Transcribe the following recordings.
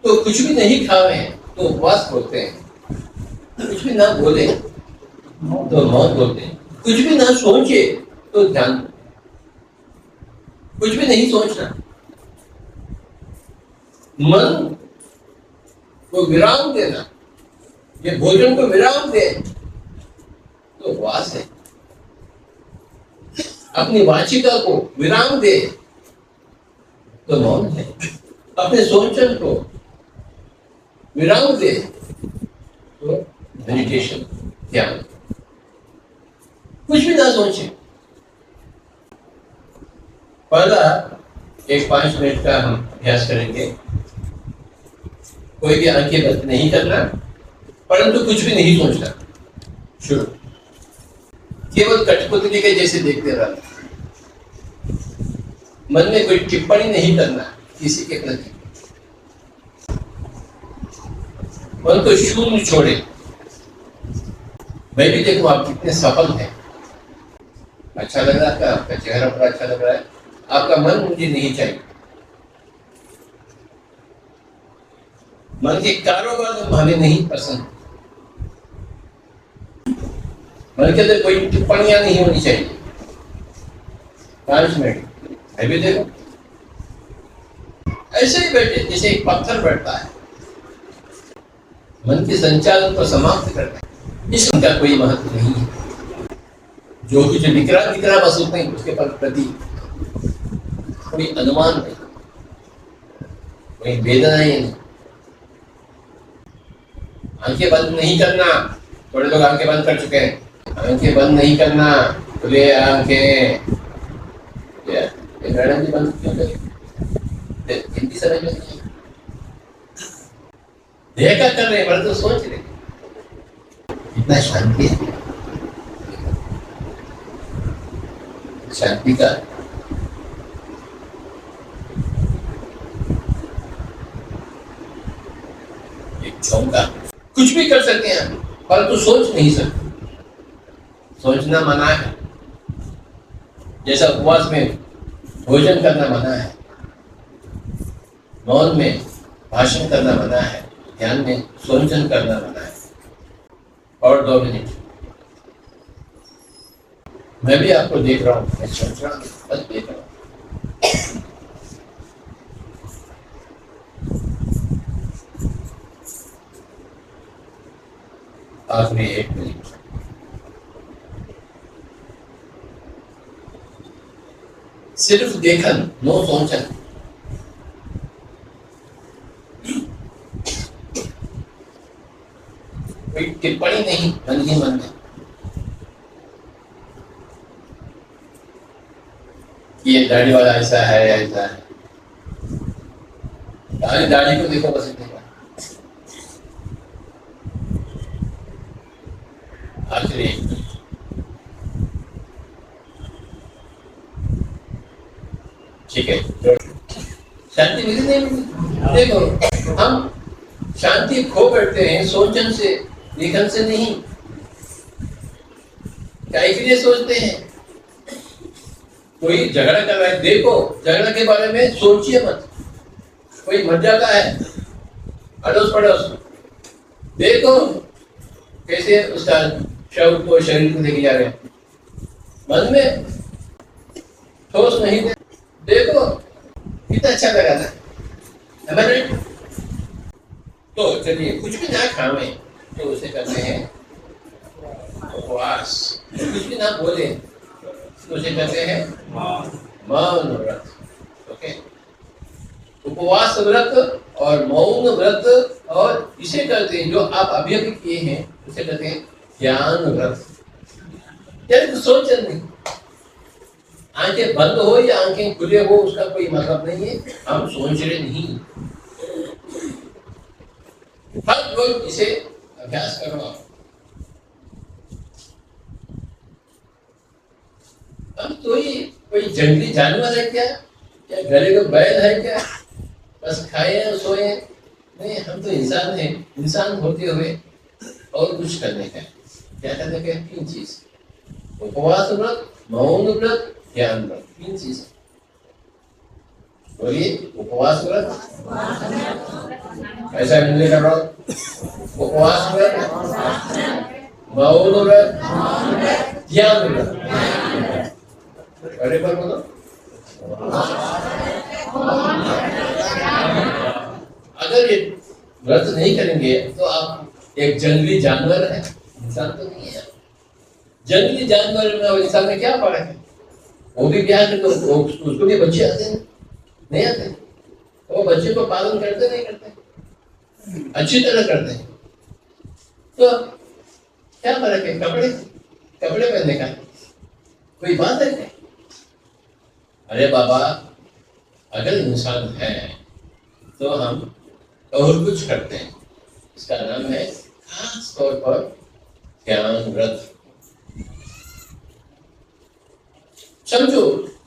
तो कुछ भी नहीं खावे तो उपवास बोलते हैं, कुछ भी ना बोले तो मौन बोलते हैं, कुछ भी ना सोचे तो ध्यान, कुछ भी नहीं सोचना, मन को विराम देना, ये भोजन को विराम दे तो उपवास है। अपनी वाचिका को विराम दे तो मौन है। अपने सोचन को विराम दे तो मेडिटेशन, ध्यान। कुछ भी ना सोचे। पहला एक 5 मिनट का हम अभ्यास करेंगे। कोई भी आंखें बंद नहीं करना, परंतु कुछ भी नहीं सोचना। शुरू। केवल कठपुतली के जैसे देखते रहना, मन में कोई टिप्पणी नहीं करना किसी के प्रति, मन को शून्य छोड़े। मैं भी देखूं आप कितने सफल हैं, अच्छा लग रहा है, आपका चेहरा बड़ा अच्छा लग रहा है, आपका मन मुझे नहीं चाहिए। मन के कारोबार हमें नहीं पसंद, मन के अंदर कोई टिप्पणियां नहीं होनी चाहिए। 5 मिनट मैं भी देखो, ऐसे ही बैठे जैसे एक पत्थर बैठता है, मन के संचालन को समाप्त करना है। इसका कोई महत्व नहीं है। जो कुछ दिख रहा बस उतना ही, उसके प्रति कोई अनुमान नहीं, कोई वेदना ही नहीं। आंखें बंद नहीं करना, थोड़े लोग आंखें बंद कर चुके हैं। आंखें बंद नहीं करना, खुले आंखें। मैडम जी बंद क्यों करें? हिंदी समझ में नहीं, देखा कर रहे हैं, तो सोच रहे इतना शांति है, शांति का एक झोंका। कुछ भी कर सकते हैं परंतु सोच नहीं सकते। सोचना मना है, जैसा उपवास में भोजन करना मना है, मौन में भाषण करना मना है, ध्यान में सोचन करना मना है। और 2 मिनट मैं भी आपको देख रहा हूं, मैं सोच रहा हूं, बस देख रहा हूं। आखिरी 1 मिनट सिर्फ देखन, नो सोचन। कोई टिप्पणी नहीं, मन ही मन में ये दाढ़ी वाला ऐसा है, ऐसा है। दाढ़ी को देखो, बस देखो। आखिरी ठीक है, शांति मिली नहीं मिली? देखो हम शांति खो बैठते हैं सोचन से, लेखन से नहीं। क्या के लिए सोचते हैं? कोई झगड़ा कर रहा है, देखो झगड़ा के बारे में सोचिए मत। कोई मर जाता है अड़ोस पड़ोस, देखो कैसे उसका शव को, शरीर को लेके जा रहे हैं, मन में ठोस नहीं दे। देखो कितना अच्छा लगा था। तो चलिए कुछ भी ना खावे तो उसे कहते हैं उपवास। कुछ भी ना बोले तो उसे कहते हैं मौन व्रत। ओके, उपवास व्रत और मौन व्रत, और इसे कहते हैं जो आप अभी अभी किए हैं उसे कहते हैं ध्यान व्रत। यानी तो सोचन नहीं, आंखें बंद हो या आंखें खुले हो उसका कोई मतलब नहीं है। हम सोच रहे नहीं। हर रोज इसे अभ्यास करो आप। हम तो ही कोई जंगली जानवर है क्या, या घरे का बैल है क्या, बस खाए और सोए? नहीं, हम तो इंसान हैं। इंसान होते हुए और कुछ करने का, क्या करने का? 3 चीज: उपवास व्रत, मौन व्रत, ध्यान व्रत। 3 चीज। बोलिए, उपवास व्रत, ऐसा मिलने का व्रत, उपवास व्रत, मौन व्रत, ध्यान व्रत। अरे पर बोलो, अगर ये व्रत नहीं करेंगे तो आप एक जंगली जानवर है, इंसान तो नहीं है। जंगली जानवर में और इंसान में क्या फर्क है? वो भी ब्याह करते, उसको भी बच्चे आते हैं, नहीं आते? वो बच्चे को पालन करते नहीं करते, अच्छी तरह करते हैं। तो क्या फर्क है? कपड़े कपड़े पहनने का कोई बात है क्या? अरे बाबा, अगर इंसान है तो हम और कुछ करते हैं, इसका नाम है खास तौर पर ध्यान व्रत। समझो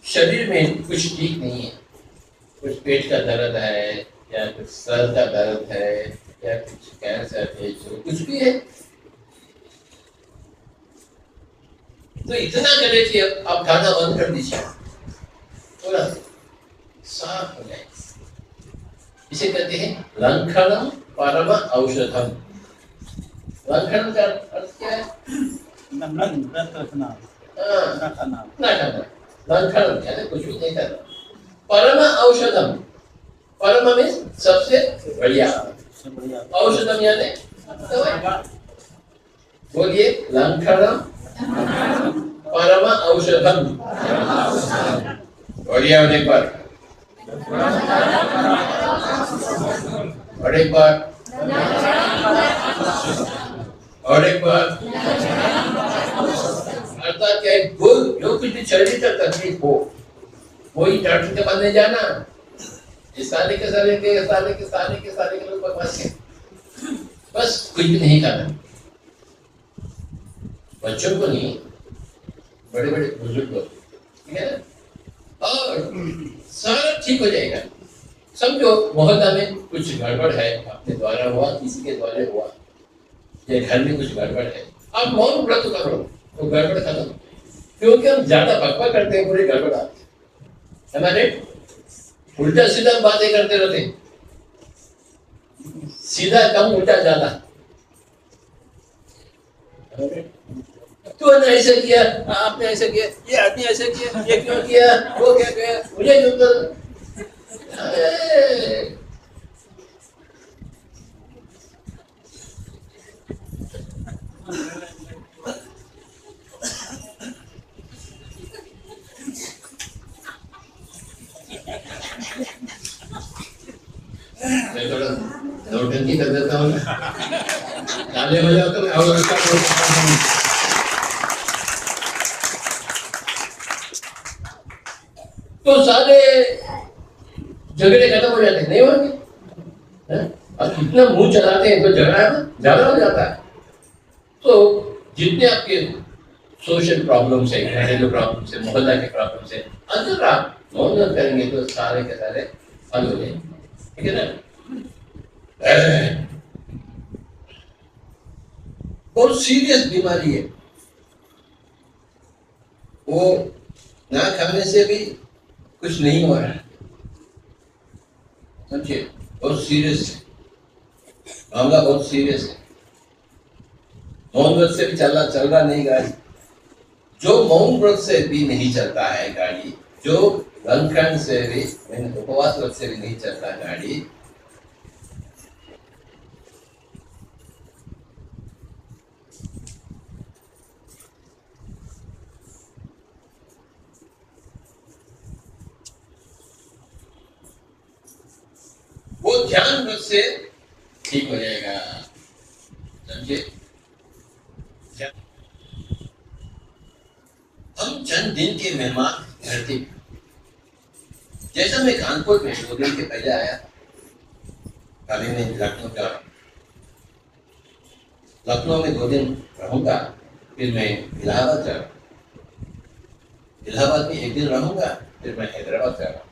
शरीर में कुछ ठीक नहीं है, कुछ पेट का दर्द है या कुछ सर का दर्द है या कुछ कैंसर है, जो कुछ भी है, तो इतना करे कि आप खाना बंद कर दीजिए, थोड़ा साफ हो जाए। इसे कहते हैं लंघनम परम औषधम। लंघन का अर्थ क्या है? लंघन यानी कुछ भी नहीं करना। परम औषधम, परम में सबसे बढ़िया, औषधम यानी दवाई। बोलिए लंघनम परम औषधम। बढ़िया होने पर और एक बार और एक बार, अर्थात क्या है? जो कुछ भी शरीर का तकलीफ हो, कोई डॉक्टर के पास नहीं जाना। इस साले के लोग बकवास है, बस कुछ भी नहीं खाना। बच्चों को नहीं, बड़े बड़े बुजुर्ग को, ठीक है ना? और सारा ठीक हो जाएगा। समझो मोहल्ला में कुछ गड़बड़ है, अपने द्वारा हुआ, किसी के द्वारा हुआ, या घर में कुछ गड़बड़ है, आप मौन व्रत करो तो गड़बड़ खत्म। क्योंकि हम ज्यादा बकवास करते हैं, पूरी गड़बड़ आती है हमारे, उल्टा सीधा बातें करते रहते, सीधा कम उल्टा ज्यादा। तूने ऐसे किया, आपने ऐसे किया, ये आदमी ऐसे किया, ये क्यों किया, वो क्या किया, मुझे क्यों कर। मैं थोड़ा नौटंकी कर देता हूँ, नाले हो जाओ तो मैं और अच्छा बोल सकता हूँ। तो सारे झगड़े खत्म हो जाते नहीं होंगे? और कितना मुंह चलाते हैं तो झगड़ा ज्यादा हो जाता है। तो जितने आपके सोशल प्रॉब्लम्स है, घरेलू प्रॉब्लम्स है, मोहल्ला के प्रॉब्लम्स है, अगर आप मौन करेंगे तो सारे के सारे हल हो जाएंगे, ठीक है ना? बहुत सीरियस बीमारी है वो, ना खाने से भी कुछ नहीं हो रहा है, समझिए, बहुत सीरियस है मामला, बहुत सीरियस है। मौन व्रत से भी चल रहा नहीं गाड़ी, जो मौन व्रत से भी नहीं चलता है गाड़ी, जो लंघन से भी, उपवास व्रत से भी नहीं चलता गाड़ी, वो ध्यान व्रत से ठीक हो जाएगा, समझे? हम चंद दिन के मेहमान धरती पे, जैसा मैं कानपुर में 2 दिन के पहले आया, कभी मैं लखनऊ जा रहा हूँ, लखनऊ में 2 दिन रहूंगा, फिर मैं इलाहाबाद जा रहा हूँ, इलाहाबाद में 1 दिन रहूंगा, फिर मैं हैदराबाद जा रहा हूँ,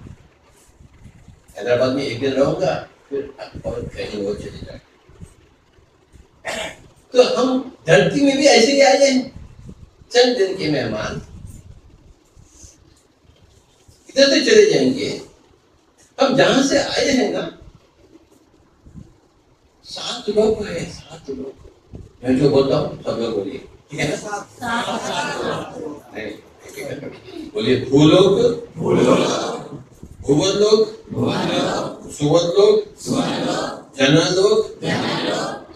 हैदराबाद में 1 दिन रहूंगा, फिर और कहीं और चले जाऊंगा। तो हम धरती में भी ऐसे ही आ जाए, चंद दिन के मेहमान इधर से चले जाएंगे। हम जहां से आए हैं ना, 7 लोग है, 7 लोग। मैं जो बोलता हूँ सब लोग बोलिए, ठीक है ना? नहीं, बोलिए भूलोक, भुवनलोक, सुवनलोक, जनलोक,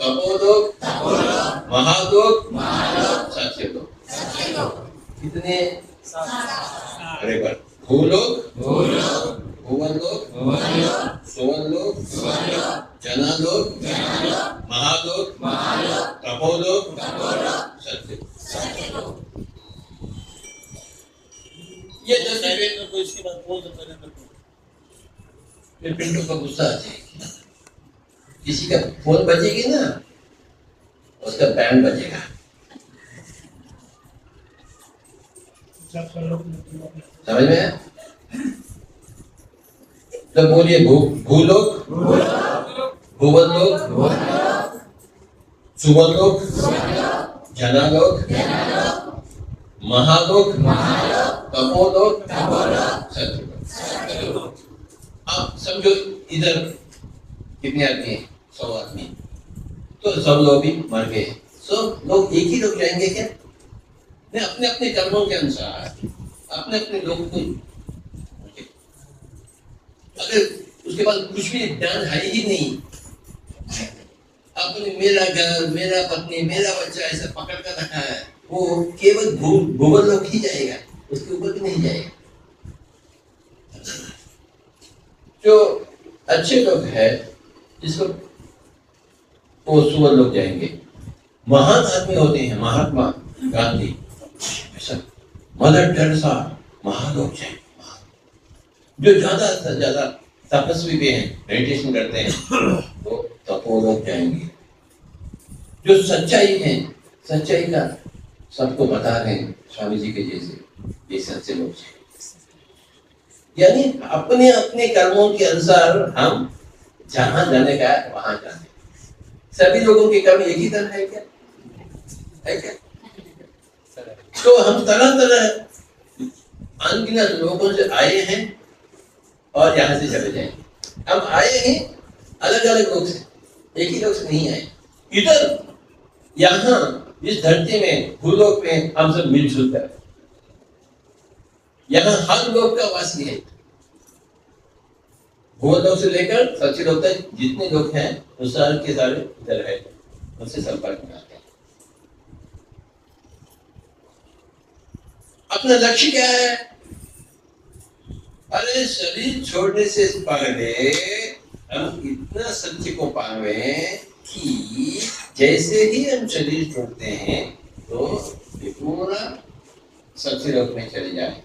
तपोलोक, महालोक, सत्यलोक। कितने? अरे बार भूलोक, भुवनलोक, सुवनलोक, जनलोक, महालोक, तपोलोक, सत्यलोक। ये 10 इवेंट को इसके बाद बोल दो मेरे अंदर फिर पिंटू का गुस्सा आ जाएगी। किसी का फोन बजेगी ना, उसका बैंड बजेगा। समझ में आया? तो बोलिए भूलोक, भुवनलोक, सुवनलोक, जनलोक, महालोक, तपोलोक, सत्यलोक। अब समझो इधर कितने आदमी हैं? 100 आदमी। तो सब लोग भी मर गए, सब लोग एक ही लोग जाएंगे क्या? नहीं, अपने अपने कर्मों के अनुसार अपने अपने लोग को। अगर उसके बाद कुछ भी ध्यान है ही नहीं, अपने मेरा घर, मेरा पत्नी, मेरा बच्चा ऐसा पकड़ कर रखा है, वो केवल भूवन लोग ही जाएगा, उसके ऊपर भी नहीं जाएगा। जो अच्छे लोग हैं जिसको वो सुवन लोग जाएंगे। महान आदमी होते हैं, महात्मा गांधी, मदर टेरेसा, महालोक जाएंगे। जो ज्यादा से ज्यादा तपस्वी भी हैं, मेडिटेशन करते हैं, वो तपोलोक जाएंगे। जो सच्चाई है, सच्चाई का सबको बता रहे हैं, स्वामी जी के जैसे, ये सच्चे लोग हैं। यानी अपने अपने कर्मों के अनुसार हम जहां जाने का है वहां जाने। सभी लोगों के कर्म एक ही तरह है क्या? है क्या? तो हम तरह तरह अनगिनत लोगों से आए हैं और यहाँ से चले जाएंगे। हम आए हैं अलग अलग लोग से, एक ही लोग से नहीं आए। इधर यहाँ इस धरती में, भूलोक में हम सब मिलजुल कर, यहाँ हर लोग का वासी है। भूलोक से लेकर सत्यलोक तक जितने लोग हैं वो सारे के सारे इधर है, उनसे संपर्क में आते हैं। अपना लक्ष्य क्या है? अरे शरीर छोड़ने से पहले हम इतना सत्य को पावे कि जैसे ही हम शरीर छोड़ते हैं तो पूरा सत्यलोक में चले जाए,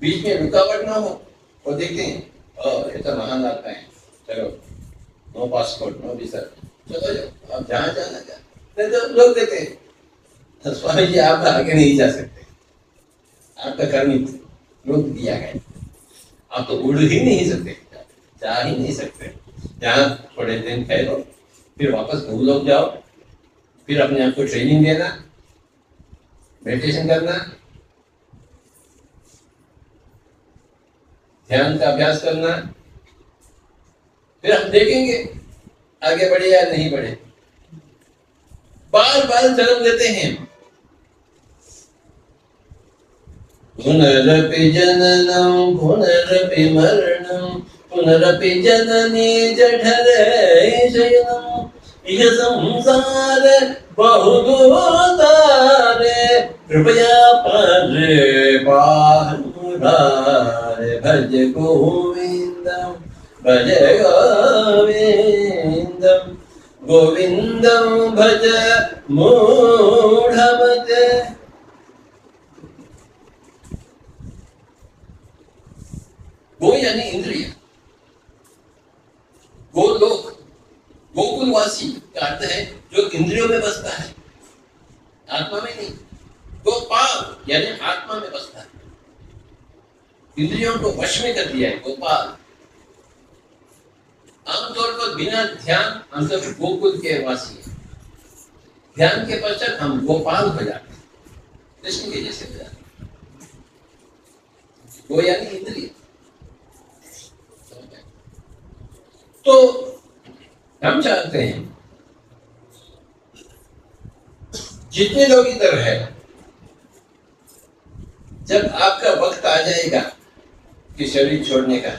बीच में रुकावट ना हो। और देखते हैं ये तो महान आत्मा है, चलो नो पासपोर्ट नो वीजा, चलो जाओ, आप जहाँ जाना जा। नहीं तो लोग देते हैं तो स्वामी जी आप आगे नहीं जा सकते, आपका कर्म रोक दिया गया, आप तो उड़ ही नहीं सकते, जा ही नहीं सकते। जहाँ थोड़े दिन ठहरो, फिर वापस भूलोक जाओ, फिर अपने आप को ट्रेनिंग देना, मेडिटेशन करना, ध्यान का अभ्यास करना, फिर हम देखेंगे आगे बढ़े या नहीं बढ़े। बार बार जन्म लेते हैं। पुनरपि जननं पुनरपि मरणं पुनरपि जननी जठरे शयनं इह संसार बहुदूतारे कृपया परे पाहुरारे भज गोविंदं भज गोविंदं गोविंदं भज मूढ़मते। गो यानी इंद्रिय, गोलोक, गोकुलवासी का अर्थ है जो इंद्रियों में बसता है, आत्मा में नहीं। गोपाल यानी आत्मा में बसता है, इंद्रियों को वश में कर दिया है गोपाल। आमतौर पर बिना ध्यान हम सब गोकुल के वासी हैं, ध्यान के पश्चात हम गोपाल हो जाते हैं, कृष्ण के जैसे हो जाते हैं। गो यानी इंद्रिय। तो हम चाहते हैं जितने लोग इधर है, जब आपका वक्त आ जाएगा कि शरीर छोड़ने का,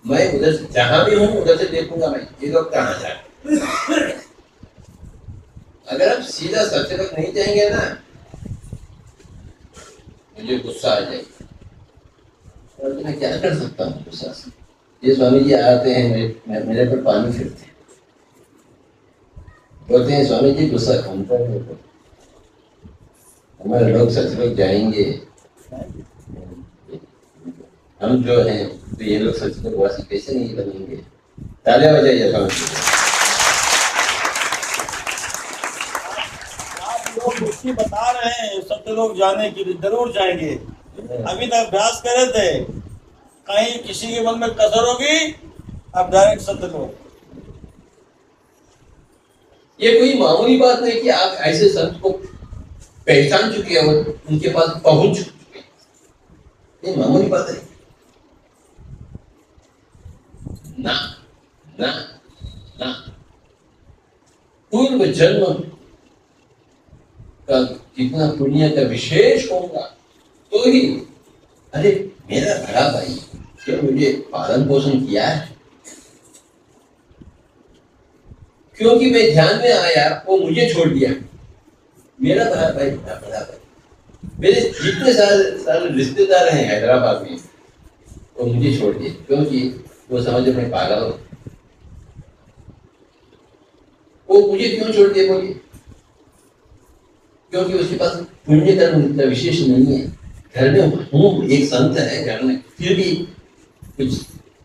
मैं उधर से जहां भी हूं उधर से देखूंगा मैं ये लोग कहाँ जाए। अगर आप सीधा सत्य तक नहीं जाएंगे ना, मुझे गुस्सा आ जाएगा और मैं क्या कर सकता हूँ गुस्सा से। ये स्वामी जी आते हैं मेरे पर पानी फिरते हैं, बोलते हैं स्वामी जी गुस्सा कम कर दो, हमारे लोग सच जाएंगे, हम जो हैं तो ये लोग सच में वासी कैसे नहीं बनेंगे। तालियां बजाइए स्वामी जी। आप लोग कुछ बता रहे हैं सत्य लोग जाने के लिए जरूर जाएंगे। अभी तक अभ्यास कर रहे थे, कहीं किसी के मन में कसर होगी, अब डायरेक्ट सत्य लोग। ये कोई मामूली बात नहीं कि आप ऐसे संत को पहचान चुके हैं और उनके पास पहुंच चुके हैं, ये मामूली बात है ना। ना ना पूर्व जन्म का कितना पुण्य का विशेष होगा तो ही, अरे मेरा बड़ा भाई जो मुझे पालन पोषण किया है, क्योंकि मैं ध्यान में आया वो मुझे छोड़ दिया। मेरा बड़ा भाई, मेरे जितने सारे रिश्तेदार हैं हैदराबाद में, वो मुझे छोड़ दिए क्योंकि वो समझ में पागल हो। वो मुझे क्यों छोड़ दिए बोलिए? क्योंकि उसके पास पुण्य कर्म इतना विशेष नहीं है। घर में हूँ, एक संत है घर में, फिर भी कुछ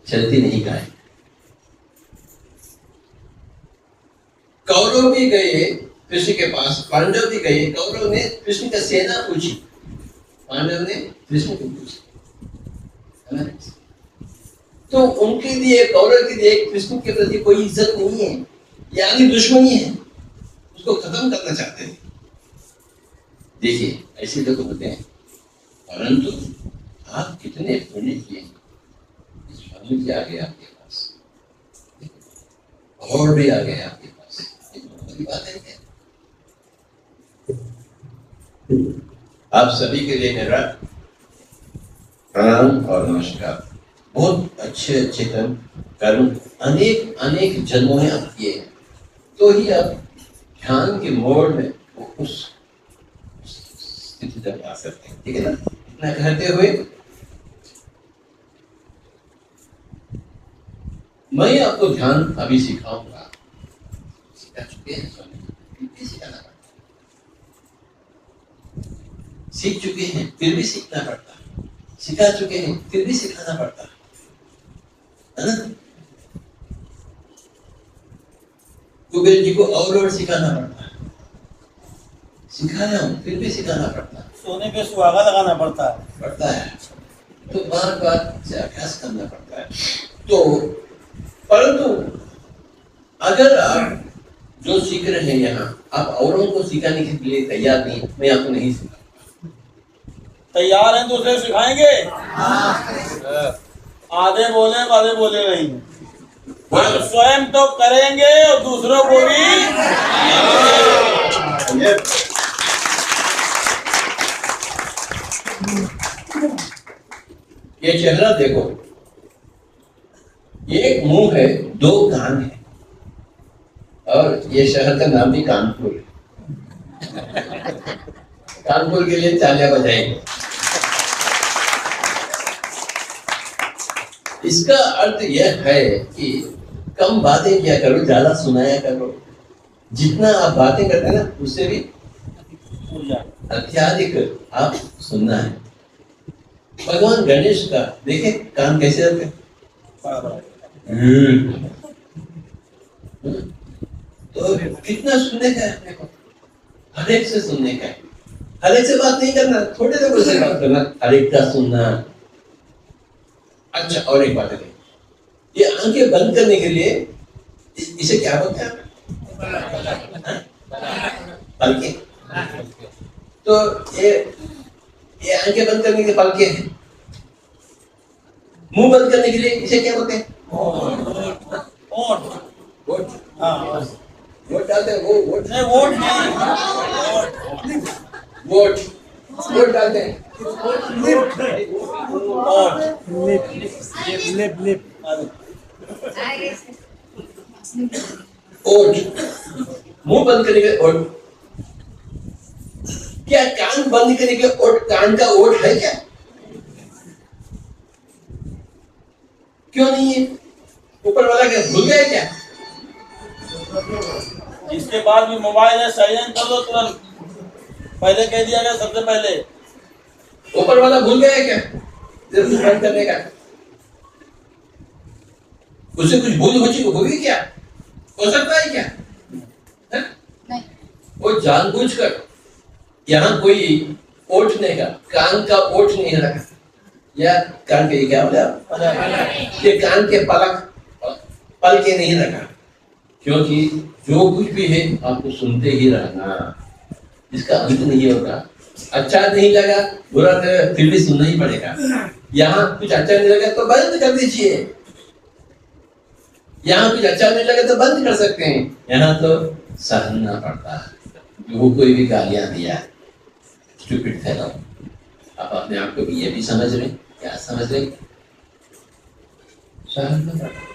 चलती नहीं का है। कौरव भी गए कृष्ण के पास, पांडव भी गए, कौरव ने कृष्ण का सेना पूछी, पांडव ने कृष्ण को पूछी, तो उनके लिए, कौरव के लिए कृष्ण के प्रति कोई इज्जत नहीं है, यानी दुश्मनी है, उसको खत्म करना चाहते हैं। देखिए ऐसे लोग होते हैं, परंतु आप कितने पुण्य किए, स्वामी जी आ गए आपके पास और भी आ गए आपके पास, बड़ी बात है क्या? आप सभी के लिए मेरा प्रणाम और नमस्कार। बहुत अच्छे अच्छे कर्म अनेक अनेक जन्मों में आप किए हैं, तो ही आप ध्यान के मोड़ में उस स्थिति तक आ सकते हैं। ठीक है ना? इतना कहते हुए मैं आपको ध्यान अभी सिखाऊंगा। सिखा चुके हैं स्वामी, फिर सिखाना पड़ता, सीख चुके हैं फिर भी सीखना पड़ता, सिखा चुके हैं फिर भी सिखाना पड़ता है ना। कुबेर जी को और सिखाना पड़ता है, सिखाया हूं फिर भी सिखाना पड़ता है, सोने पे सुहागा लगाना पड़ता है, तो बार बार से अभ्यास करना पड़ता है। तो परंतु अगर आप जो सीख रहे हैं यहाँ, आप औरों को सिखाने के लिए तैयार नहीं, मैं आपको नहीं सिखा। तैयार हैं दूसरे सिखाएंगे, आधे बोले आधे बोले नहीं, हम स्वयं तो करेंगे और दूसरों को भी। ये चेहरा देखो, एक मुंह है, दो कान है, और ये शहर का नाम भी कानपुर है। कानपुर के लिए तालियां बजाएंगे। इसका अर्थ यह है कि कम बातें किया करो, ज्यादा सुनाया करो। जितना आप बातें करते हैं ना, उससे भी अत्यधिक आप सुनना है। भगवान गणेश का देखे कान कैसे रहते हैं, तो कितना सुनने का है अपने को, हर एक से सुनने का है। हर एक से बात नहीं करना, थोड़े लोगों से बात करना, हर एक का सुनना। अच्छा, और एक बात है, ये आंखें बंद करने के लिए इसे क्या बोलते हैं? पलके। तो ये आंखें बंद करने के पलके हैं। मुंह बंद करने के लिए इसे क्या बोलते हैं? वोट। वोट हाँ वोट डालते हैं वो वोट नहीं, वोट नहीं, वोट वोट डालते हैं वोट। वोट मुंह बंद करने के वोट क्या कान बंद करने के वोट कान का वोट है क्या क्यों नहीं है ऊपर वाला क्या भूल गया क्या इसके बाद भी मोबाइल है साइलेंट कर दो तुरंत। पहले कह दिया गया सबसे पहले। ऊपर वाला भूल गया क्या सिर्फ बंद करने का उसे कुछ भूल होगी क्या हो सकता है क्या है? वो जानबूझकर यहाँ कोई ओठ नहीं का कान का ओठ नहीं रखा या कान के क्या बोला ये कान के पल के नहीं रखा क्योंकि जो कुछ भी है आपको सुनते ही रहना इसका अंत नहीं होगा अच्छा नहीं लगा बुरा लगा फिर भी सुनना ही पड़ेगा यहाँ कुछ अच्छा नहीं लगा तो बंद कर दीजिए यहाँ कुछ अच्छा नहीं लगा तो बंद कर सकते हैं यहाँ तो सहना पड़ता है वो कोई भी गालियां दिया स्टूपिड फेलो आप अपने आप को भी ये भी समझ रहे क्या समझ रहे सहना पड़ता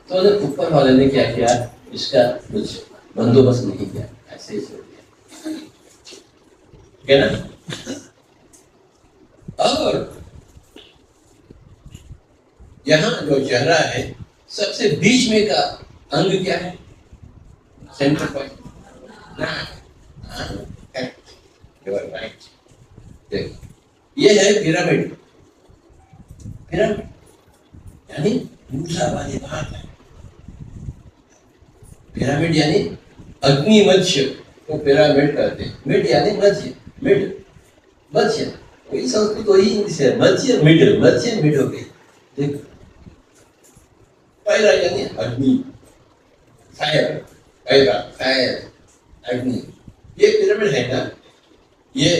तो जब ऊपर वाले ने क्या किया इसका कुछ बंदोबस्त नहीं किया ऐसे ही छोड़ दिया ठीक है ना और यहाँ जो चेहरा है सबसे बीच में का अंग क्या है सेंटर पॉइंट राइट ये है पिरामिड पिरामिड यानी ऊर्जा वाली बात है पिरामिड यानी अग्नि मध्य को पिरामिड कहते हैं मिड यानी मध्य मिड मध्य वही संस्कृत वही इंग्लिश है मध्य मिड हो गई देखो पैरा यानी अग्नि फायर अग्नि ये पिरामिड है ना ये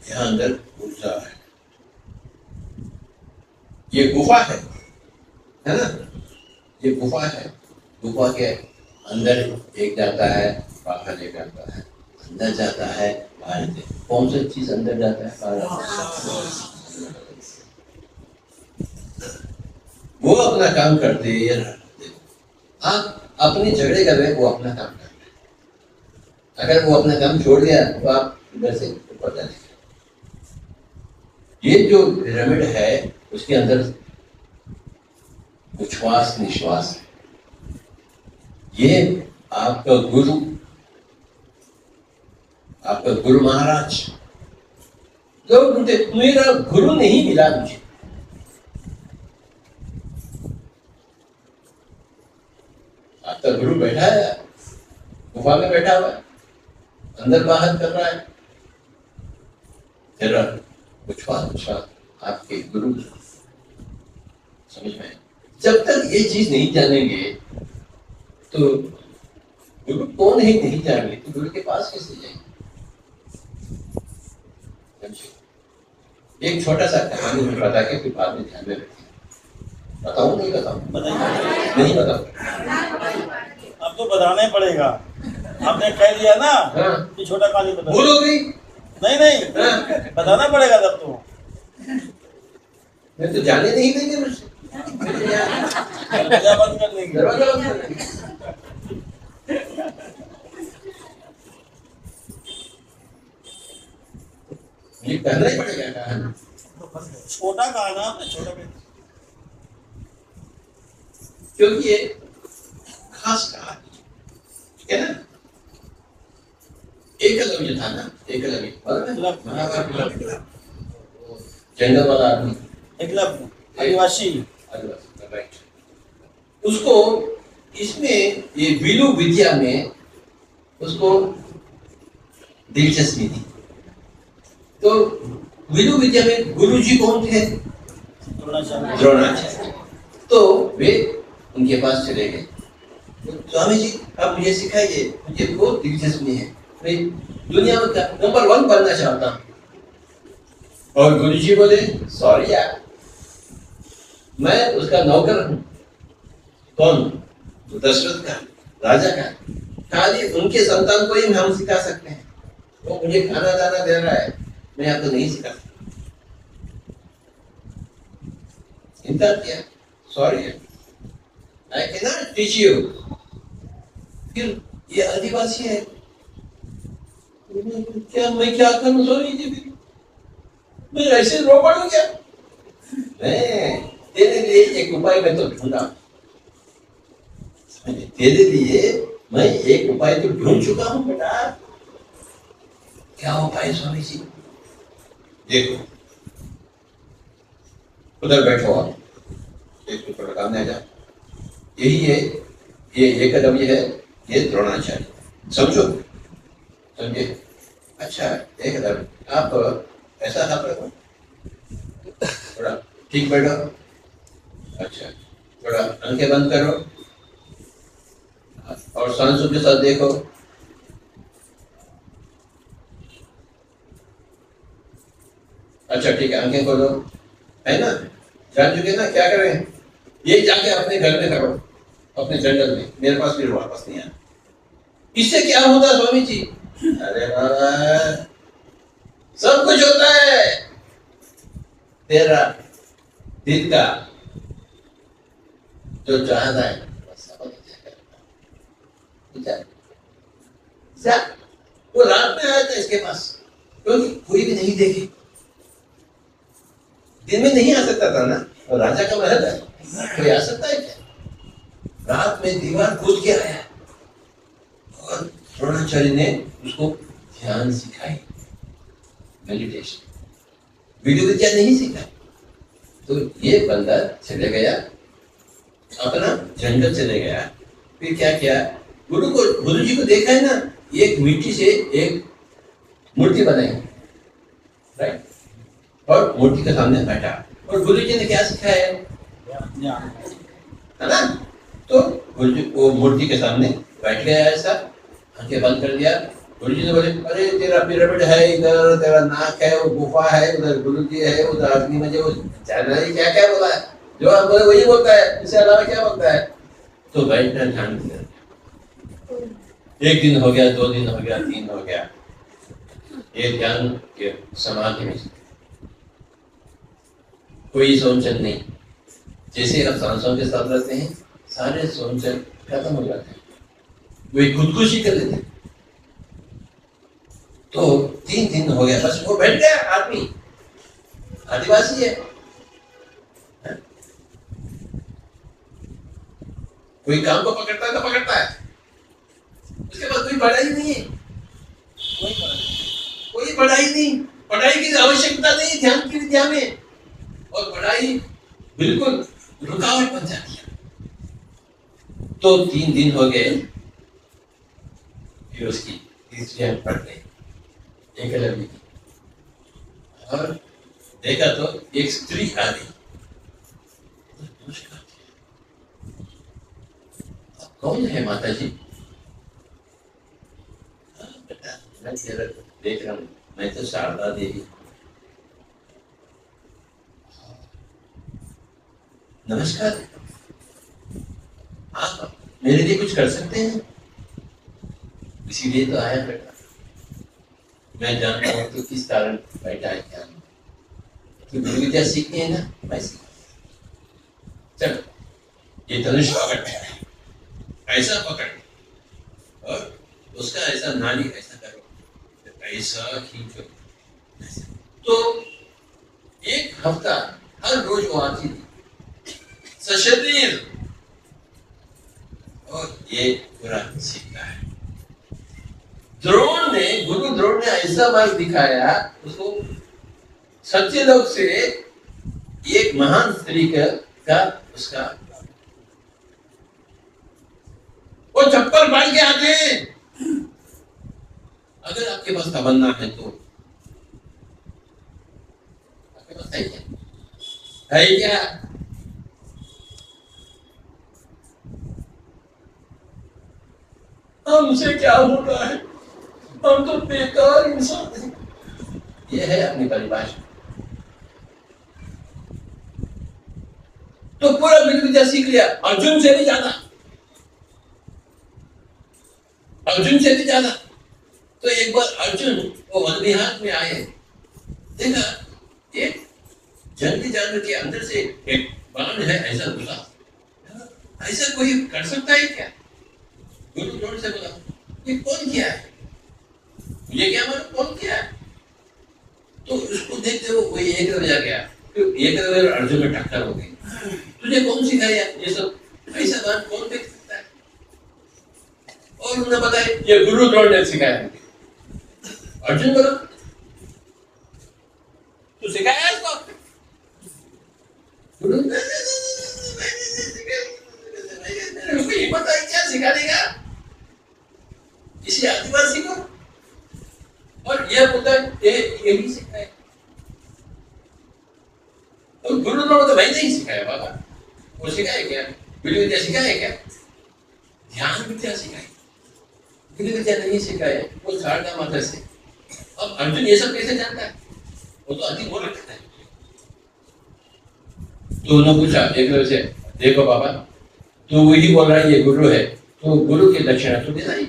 यहाँ अंदर ऊर्जा है ये गुफा है ना ये गुफा है गुफा के अंदर एक जाता है बाहर एक आता है अंदर जाता है बाहर कौन सा चीज अंदर जाता है बाहर वो अपना काम करते हैं आप अपने झगड़े कर रहे वो अपना काम कर रहे अगर वो अपना काम छोड़ दिया तो आप इधर से ऊपर जाएंगे ये जो पिरामिड है उसके अंदर उच्छ्वास निश्वास है ये आपका गुरु महाराज जो मेरा गुरु नहीं मिला मुझे आपका गुरु बैठा है गुफा में बैठा हुआ है अंदर बाहर कर रहा है तेरा उच्छ्वास आपके गुरु समझ में जब तक ये चीज नहीं जानेंगे तो गुरु कौन है नहीं जानेंगे तो गुरु के पास कैसे जाएंगे एक छोटा सा कहानी में बता के फिर बाद में ध्यान में रखिए बताऊं नहीं बताऊं नहीं बताऊं अब तो बताना ही पड़ेगा आपने कह दिया ना हाँ। कि छोटा कहानी बता भूल हो गई नहीं हाँ। बताना पड़ेगा तब तो मैं तो जाने नहीं देंगे मुझसे दरवाजा बंद कर देंगे दरवाजा बंद कर देंगे। ये कहना ही पड़ेगा कहानी छोटा कहाना छोटा क्योंकि ये खास कहानी ठीक है ना एकलव्य था ना एकलव्य जंगल वाला आदमी एकलव्य आदिवासी राइट उसको इसमें ये विलु विद्या में उसको दिलचस्पी थी तो विलु विद्या में गुरुजी कौन थे द्रोणाचार्य तो वे उनके पास चले गए स्वामी जी आप मुझे सिखाइए मुझे बहुत दिलचस्पी है मैं दुनिया में नंबर 1 बनना चाहता हूँ और गुरुजी बोले सॉरी यार मैं उसका नौकर हूँ कौन तो दशरथ का, राजा का, खाली उनके संतान को ही हम सिखा सकते हैं। वो मुझे खाना दाना दे रहा है, मैं आपको नहीं सिखा सकता। इनकार किया, sorry I can not teach you. फिर ये आदिवासी है, क्या मैं क्या करूं? सॉरी जी, फिर मैं ऐसे रो पड़ूं क्या? मैं तेरे लिए एक उपाय मैं तो ढूंढा, तेरे लिए मैं एक उपाय तो ढूंढ चुका हूं बेटा। क्या उपाय स्वामी जी? देखो, उधर बैठो आप, एक ऊपर लगाने जा, यही है, ये कदम ये है, ये द्रोणाचार्य, समझो, समझे? अच्छा, एक कदम आप ऐसा हाथ रखो, थोड़ा ठीक बैठो, अच्छा, थोड़ा आंखें बंद करो और सांसों के साथ देखो। अच्छा ठीक है, आंखें खोलो, है ना? जान चुके ना क्या करें? ये जाके अपने घर में करो, अपने जंगल में, मेरे पास फिर वापस नहीं आना। इससे क्या होता स्वामी जी? अरे बाबा, सब कुछ होता है, तेरा दिल का जो चाहता है वो रात में आया था इसके पास, क्योंकि कोई भी नहीं देखे, दिन में नहीं आ सकता था ना, और राजा का महल है, कोई आ सकता है क्या? रात में दीवार कूद के आया और द्रोणाचार्य ने उसको ध्यान सिखाई, मेडिटेशन, वीडियो विद्या नहीं सिखाई। तो ये बंदा चले गया, अपना जंगल चले गया, फिर क्या किया, गुरु जी को देखा है ना, एक मिट्टी से एक मूर्ति बनाई, राइट, और मूर्ति के सामने बैठा, और गुरु जी ने क्या सिखाया है ना? तो गुरु जी वो मूर्ति के सामने बैठ गया, ऐसा आंखें बंद कर दिया। गुरु जी ने बोले, अरे तेरा पिरामिड है इधर, तेरा नाक है, वो गुफा है उधर, गुरु जी है उधर, अग्नि में जो क्या क्या बोला है, जो हम बोले वही बोलता है, इससे अलावा क्या बोलता है? तो बैठना ध्यान दिया। एक दिन हो गया, 2 दिन हो गया, 3 हो गया, ये ध्यान के समाधि में कोई सोचन नहीं। जैसे आप सांसों के साथ रहते हैं, सारे सोचन खत्म हो जाते हैं, वे खुदकुशी कर लेते हैं। तो 3 दिन हो गया, बस वो बैठ गया आदमी, आदिवासी है, कोई काम को पकड़ता है तो पकड़ता है, उसके पास कोई पढ़ाई नहीं है, कोई पढ़ाई नहीं, पढ़ाई की आवश्यकता नहीं ध्यान की विद्या में, और पढ़ाई बिल्कुल रुकावट बन जाती है। तो 3 दिन हो गए, फिर उसकी तीसरी आंख पड़ गई, एक लड़की की, और देखा तो एक स्त्री आ गई। कौन है माता जी? बेटा मैं देख रहा हूँ, मैं तो शारदा देवी। नमस्कार, आप मेरे लिए कुछ कर सकते हैं? इसीलिए तो आया बेटा, मैं जानता हूँ तो किस कारण बैठा है, क्या तो गुरु विद्या सीखनी है ना, मैं सीखा। चलो ये धनुष पकड़, ऐसा पकड़, और उसका ऐसा नाली ऐसा करो, ऐसा खींचो। तो 1 हफ्ता हर रोज वो आती थी सशरीर, और ये पूरा सीखता है। गुरु द्रोण ने ऐसा मार्ग दिखाया उसको, सच्चे लोग से एक महान स्त्री का उसका, वो चप्पल बांध के आते हैं। अगर आपके पास तमन्ना है तो, आपके पास है क्या? है क्या? हमसे क्या होता है, हम तो बेकार इंसान हैं। ये है अपनी परिभाषा। तो पूरा विद्या सीख लिया, अर्जुन से नहीं जाना, अर्जुन से भी ज्यादा। तो एक बार अर्जुन वो वन विहार में आए, देखा एक जंगली जानवर के अंदर से एक बाण है ऐसा घुसा। ऐसा कोई कर सकता है क्या? गुरु द्रोण से बोला ये कौन किया है, मुझे क्या मालूम कौन किया है। तो उसको देखते हो वही एक रवैया गया, फिर एक रवैया अर्जुन में टक्कर हो गई। तुझे कौन सिखाया ये सब, ऐसा बात कौन देख सकता है? और उन्होंने बताया ये गुरु द्रोण ने सिखाया मुझे। अर्जुन बोला तू सिखाया इसको? गुरु ये पता है क्या सिखा देगा, किसी आदिवासी को? और यह बोलता है यही सिखाया। और गुरु द्रोण तो भाई नहीं सिखाया बाबा, वो सिखाए क्या? विधि विद्या सिखाए क्या? ध्यान विद्या सिखाई, विधि विद्या नहीं सिखाए। वो शारदा माता से। अब अर्जुन ये सब कैसे जानता है? वो तो अति मूर्ख है। तो उन्होंने पूछा एक तरह से, देखो बाबा तू वही बोल रहा है ये गुरु है, तो गुरु की दक्षिणा तो देना ही।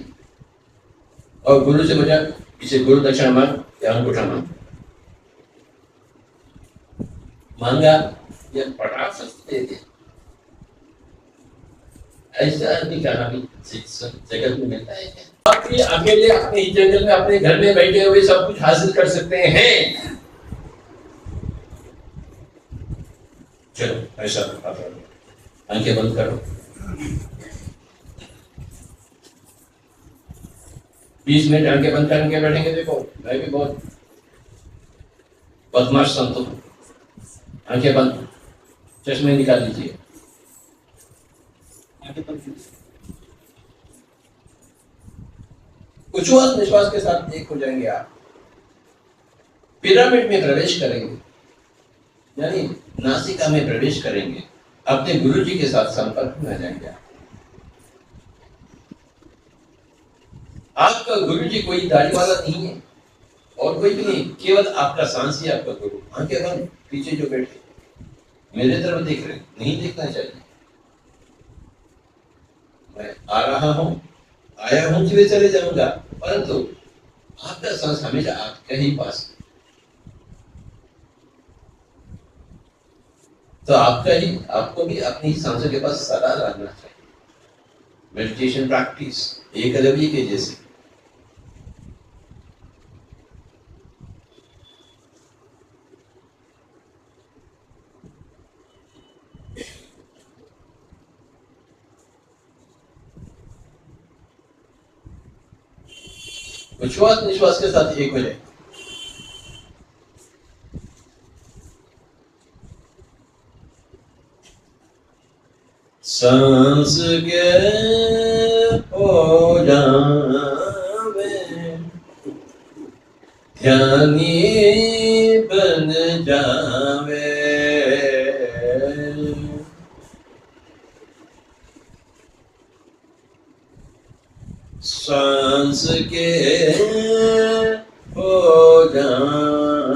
और गुरु से पूछा इसे गुरु दक्षिणा मांग या अंगूठा मांग। मांगा या पटाख से दे दिया। ऐसा दिखाना भी जगत में मिलता है क्या? आप ये अकेले अपने ही जंगल में अपने घर में बैठे हुए सब कुछ हासिल कर सकते हैं। चलो ऐसा आंखें बंद करो, 20 मिनट आंखें बंद करके बैठेंगे। देखो मैं भी बहुत बदमाश संत हूं। आंखें बंद, चश्मे निकाल लीजिए। उच्छ्वास निश्वास के साथ एक हो जाएंगे आप। पिरामिड में प्रवेश करेंगे, यानी नासिका में प्रवेश करेंगे, अपने गुरु जी के साथ संपर्क में आ जाएंगे। आपका गुरु जी कोई दाढ़ी वाला नहीं है और कोई भी नहीं, केवल आपका सांस ही आपका गुरु। आंखें बंद, पीछे जो बैठे मेरे तरफ देख रहे, नहीं देखना चाहिए। मैं आ रहा हूं, आया हूं कि चले जाऊंगा, परंतु आपका सांस हमेशा आपके ही पास। तो आपका ही, आपको भी अपनी सांसों के पास सदा रहना चाहिए। मेडिटेशन प्रैक्टिस एक रवि के जैसे। उच्छ्वास निश्वास के साथ एक हो जाए। सांस के हो जावे, ध्यानी बन जावे। सांस के हो जावे,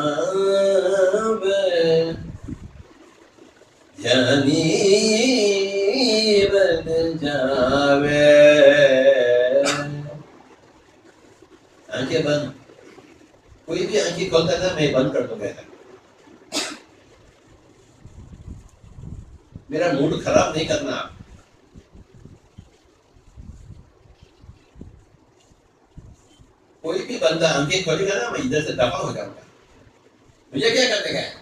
ध्यानी बन जावे। आंखें बंद, कोई भी आंखें खोलता था मैं बंद कर दूंगा। मेरा मूड खराब नहीं करना आप। कोई भी बंदा आंखें खोलेगा ना, मैं इधर से दफा हो जाऊंगा। मुझे क्या करने का है?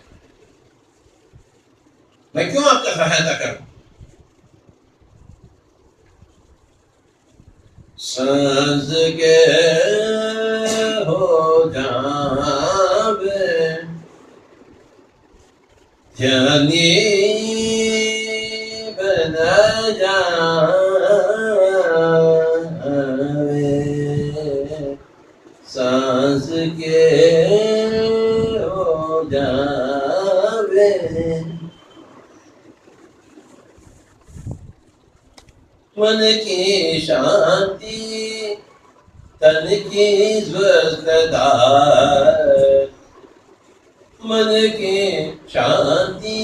मैं क्यों आपका सहायता करूं? सांस के हो जावे, ध्यानी बन जावे। सांस के हो जावे, मन की शांति, तन की स्वस्थता। मन की शांति,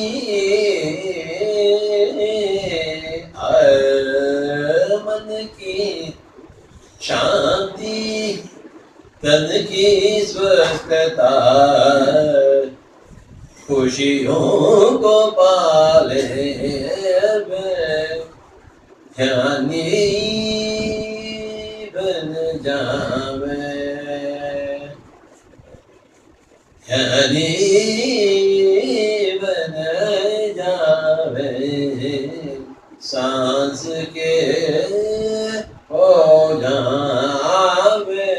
मन की शांति तन की स्वस्थता खुशियों को पाले ध्यानी बन जावे ध्यानी बन जावे सांस के हो जावे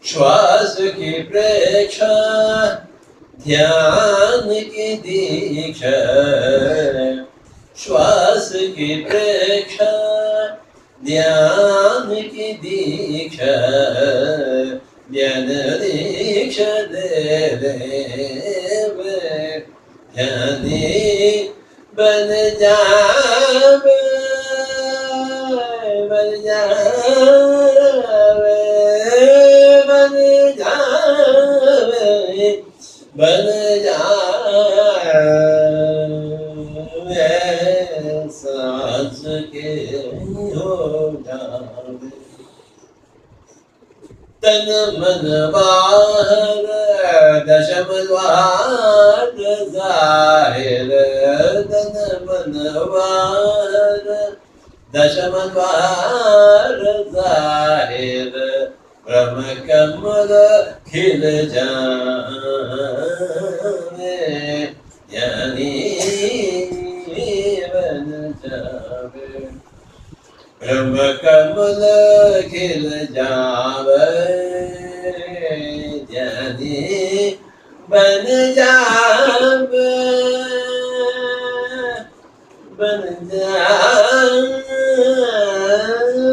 श्वास की प्रेक्षा ध्यान की दीक्षा श्वास की प्रेक्षा ध्यान की दीक्षा ज्ञान दीक्षा दे ध्यानी बन जावे बन जावे बन जावे बन जावे सांस के हो जावे तन मन बाहर दशम द्वार जाहिर तन मन बाहर दशम द्वार जाहिर ब्रह्म कमल खिल जावे ज्ञानी बन जावे ब्रह्म कमल खिल जावे ज्ञानी बन जावे बन जावे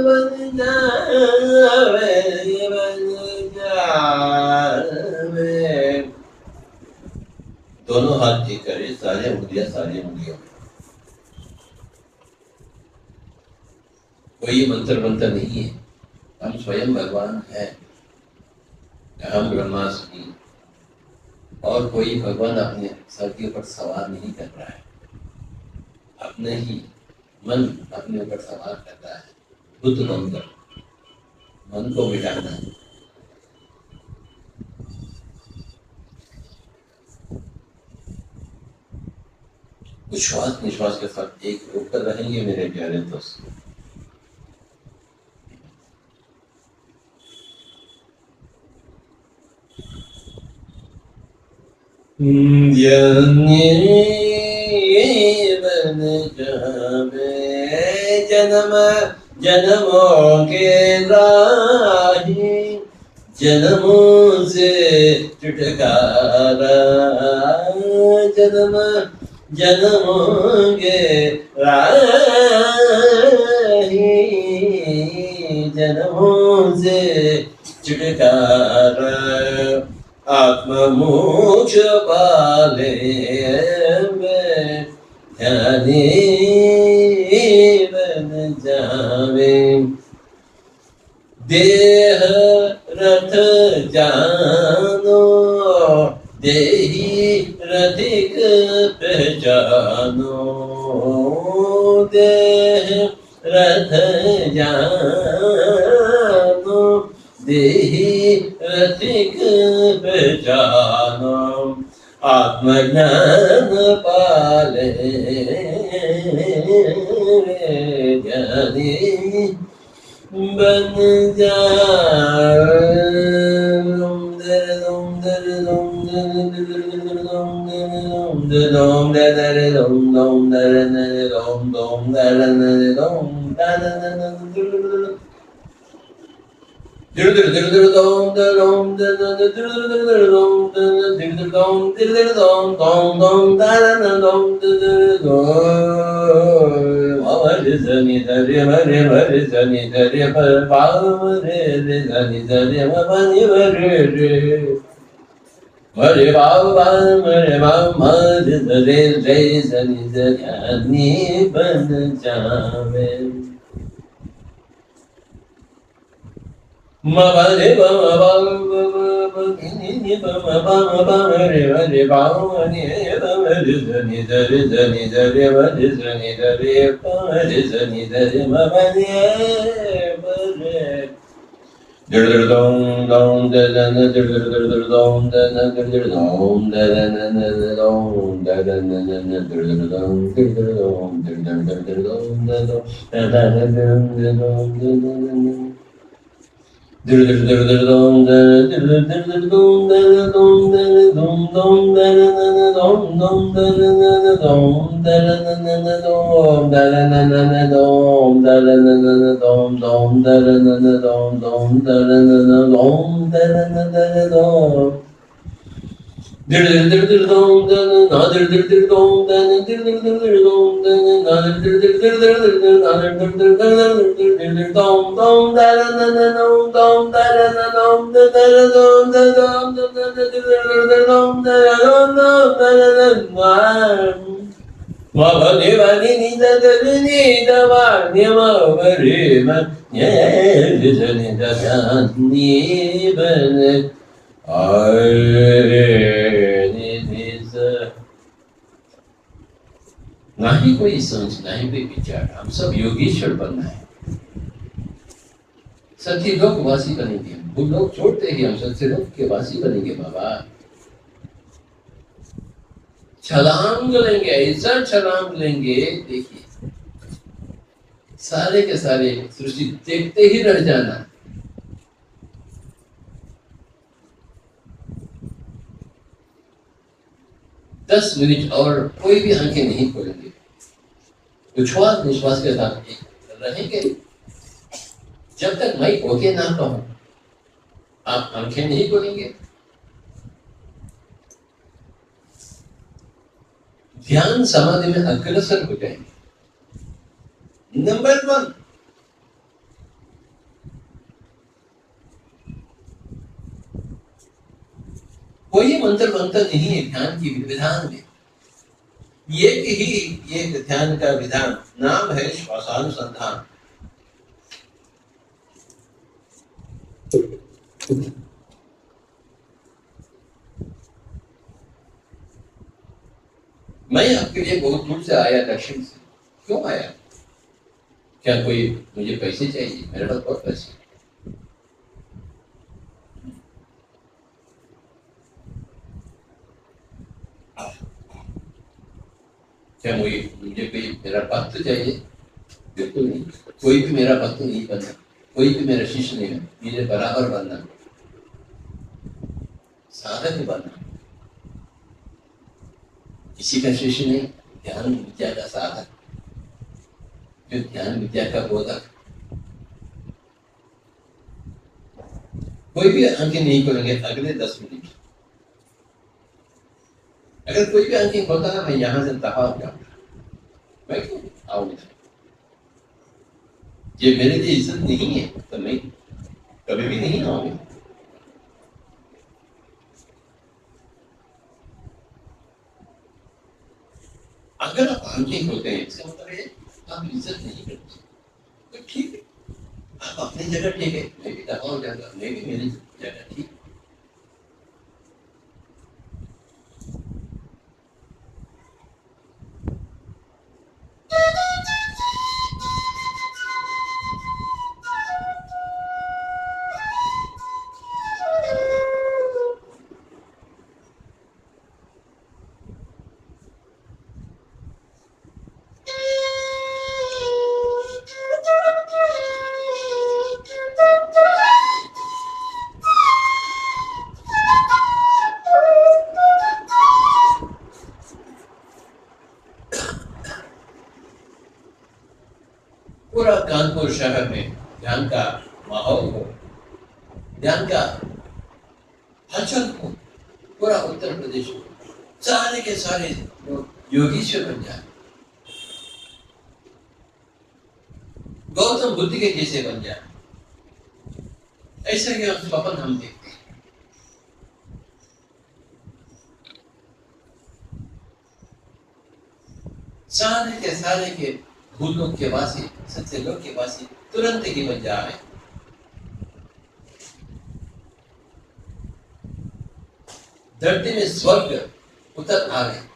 बन जावे बन जावे दोनों हाथ एक करे सारे उंगलियां कोई मंत्र नहीं है हम स्वयं भगवान है हम ब्रह्मास्मि और कोई भगवान अपने सर के ऊपर सवार नहीं कर रहा है अपने ही मन अपने ऊपर सवार कर रहा है बुद्ध बनकर मन को मिटाना है कुछ श्वास निश्वास के साथ एक होकर रहेंगे मेरे प्यारे दोस्त बन जावे जन्म जन्मों के राही जन्मों से छुटकारा जन्म जन्मों के राही जन्मों से छुटकारा आत्म मोक्ष पाले ध्यानी बन जावे देह रथ जानो देही रथिक पहचानो देह रथ जानो देही रथिक पहचानो आत्मज्ञान पाले ज्ञानी बन Mare Baba, Mare Mama, Re Zani Zani Ban Jame. Mare Baba, Ni Baba, Baba, Mare Mare Baba, Ni Baba, Zani Zani Zani Zani Mare Zani Zani Mare Zani Zani Mare ना ही कोई सोच, ना ही कोई विचार, हम सब योगेश्वर बनना है। सत्य लोक वासी बनेंगे, वो लोग छोड़ते ही हम सत्य लोक के वासी बनेंगे बाबा। छलांग लेंगे, ऐसा छलांग लेंगे, देखिए सारे के सारे सृष्टि देखते ही रह जाना। दस मिनट और कोई भी आंखें नहीं खोलेंगे, उच्छ्वास निश्वास के साथ रहेंगे। जब तक मैं ओके ना कहूं, आप आंखें नहीं खोलेंगे। ध्यान समाधि में अग्रसर हो जाएंगे। नंबर 1, कोई मंत्र मंत्र नहीं है ध्यान की विधान में। एक ध्यान का विधान नाम है श्वासानुसंधान। मैं आपके लिए बहुत दूर से आया, दक्षिण से। क्यों आया? क्या कोई मुझे पैसे चाहिए? मेरे पास बहुत पैसे। क्या मुझे कोई मेरा भक्त चाहिए? बिल्कुल नहीं। कोई भी मेरा भक्त नहीं बनना, कोई भी मेरा शिष्य नहीं है। मेरे बराबर बनना, साधक बनना। किसी का शिष्य नहीं, ध्यान विद्या का साधक, जो ध्यान विद्या का बोधक। कोई भी आंखें नहीं खोलेंगे अगले 10 मिनट। अगर कोई भी आंखें खोलता ना, मैं यहां से दफा हो जाऊंगा। मैं क्यों आऊंगा? ये मेरे लिए इज्जत नहीं है तो मैं कभी भी नहीं आऊंगा। अगर आप आंखें खोलते हैं, इसका मतलब है आप इज्जत नहीं करते। तो ठीक है, आप अपनी जगह ठीक है, मैं भी दफा हो जाऊंगा, मैं भी मेरी जगह ठीक। पूरा कानपुर शहर में ध्यान का माहौल हो, ध्यान का हलचल हो, पूरा उत्तर प्रदेश हो, सारे के सारे लोग योगीश्वर बन जाए, गौतम बुद्ध के जैसे बन जाए। ऐसा क्या स्वप्न हम देखते हैं। सारे के भूलोक के वासी, सत्यलोक के वासी तुरंत ही बन जा रहे। धरती में स्वर्ग उतर आ रहे।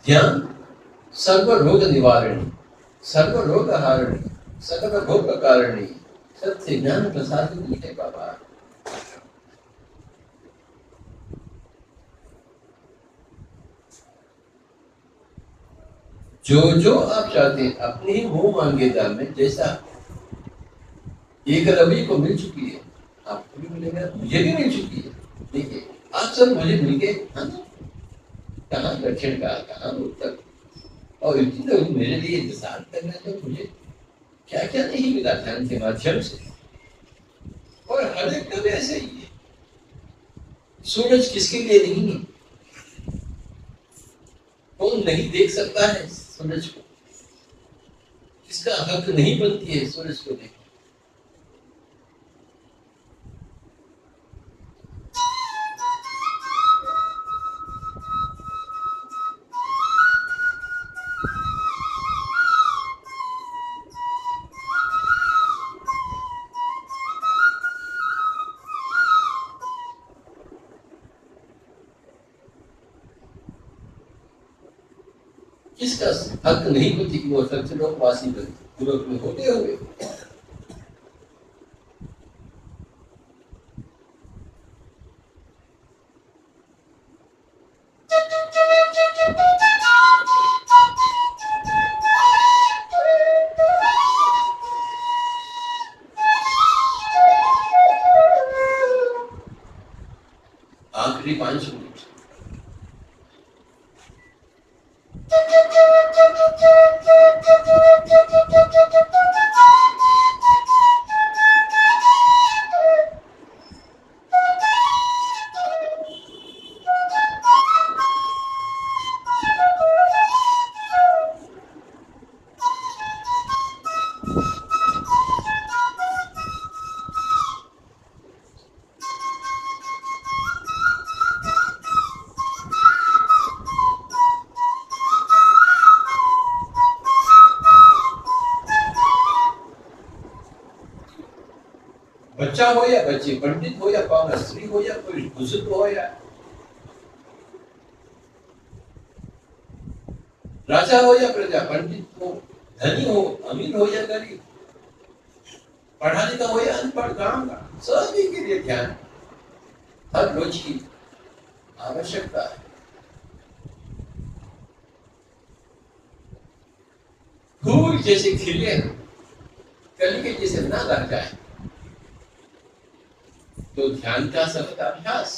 ध्यान सर्व रोग निवारणी, सर्व रोग हारणी, सकल भोग कारणी, सत्य ज्ञान प्रसादिनी है बाबा। जो जो आप चाहते हैं अपने ही मुंह मांगे दाम में, जैसा एक रवि को मिल चुकी है आपको भी मिलेगा, मुझे भी मिल चुकी है। देखिए आप सब मुझे मिल गए, कहाँ दक्षिण का, कहाँ उत्तर, और इतनी तो मेरे लिए इंतजार करना तो मुझे क्या क्या नहीं मिला ध्यान के माध्यम से। और हर एक का ऐसे ही है। सूरज किसके लिए नहीं है? कौन नहीं देख सकता है सूरज को? किसका हक नहीं बनती है सूरज को देख? किसका हक नहीं बनती कि वो सत्यलोकवासी बनती पूर्वक में होते हुए? आखिरी 5 मिनट। बच्चा हो या बच्ची, पंडित हो या पावना स्त्री हो या कोई बुजुर्ग हो या राजा हो या प्रजा, पंडित हो, धनी हो, अमीर हो या गरीब, पढ़ा लिखा हो या अनपढ़, काम का सभी के लिए ध्यान हर रोज की आवश्यकता है। फूल जैसे खिले, कली के जैसे ना लग जाए, तो ध्यान का सतत अभ्यास